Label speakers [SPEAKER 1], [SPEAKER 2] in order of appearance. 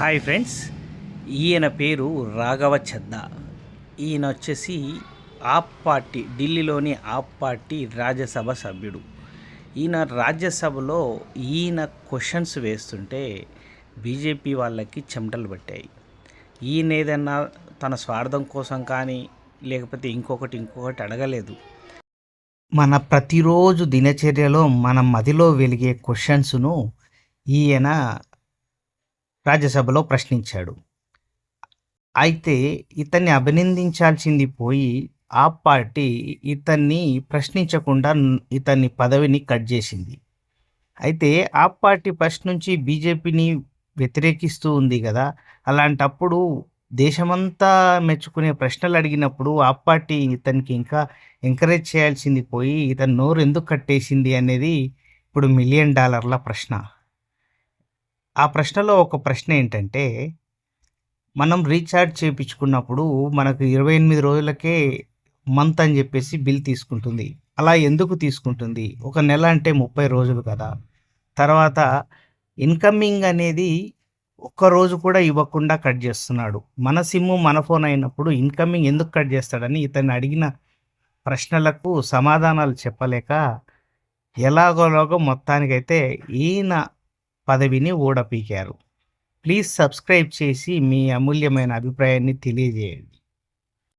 [SPEAKER 1] Hi friends. ఈయన పేరు రాఘవ చద్దా. ఈయన వచ్చేసి ఆప్ పార్టీ, ఢిల్లీలోని ఆప్ పార్టీ రాజ్యసభ సభ్యుడు. ఈయన రాజ్యసభలో క్వశ్చన్స్ వేస్తుంటే బీజేపీ వాళ్ళకి చెమటలు పట్టాయి. ఈయన ఏదన్నా తన స్వార్థం కోసం కానీ లేకపోతే ఇంకొకటి అడగలేదు. మన ప్రతిరోజు దినచర్యలో మన మదిలో వెలిగే క్వశ్చన్స్ను ఈయన రాజ్యసభలో ప్రశ్నించాడు. అయితే ఇతన్ని అభినందించాల్సింది పోయి ఆ పార్టీ ఇతన్ని ప్రశ్నించకుండా ఇతన్ని పదవిని కట్ చేసింది. అయితే ఆ పార్టీ ఫస్ట్ నుంచి బీజేపీని వ్యతిరేకిస్తూ ఉంది కదా! అలాంటప్పుడు దేశమంతా మెచ్చుకునే ప్రశ్నలు అడిగినప్పుడు ఆ పార్టీ ఇతనికి ఇంకా ఎంకరేజ్ చేయాల్సింది పోయి ఇతను నోరు ఎందుకు కట్టేసింది అనేది ఇప్పుడు $1,000,000 ప్రశ్న. ఆ ప్రశ్నలో ఒక ప్రశ్న ఏంటంటే, మనం రీఛార్జ్ చేపించుకున్నప్పుడు మనకు 28 రోజులకే మంత్ అని చెప్పేసి బిల్ తీసుకుంటుంది. అలా ఎందుకు తీసుకుంటుంది? ఒక నెల అంటే 30 రోజులు కదా! తర్వాత ఇన్‌కమింగ్ అనేది ఒక్క రోజు కూడా ఇవ్వకుండా కట్ చేస్తున్నాడు. మన సిమ్ము మన ఫోన్ అయినప్పుడు ఇన్‌కమింగ్ ఎందుకు కట్ చేస్తాడని ఇతన్ని అడిగిన ప్రశ్నలకు సమాధానాలు చెప్పలేక ఎలాగోలాగో మొత్తానికైతే ఈయన పదవిని ఊడపీకారు. ప్లీజ్ సబ్స్క్రైబ్ చేసి మీ అమూల్యమైన అభిప్రాయాన్ని తెలియజేయండి.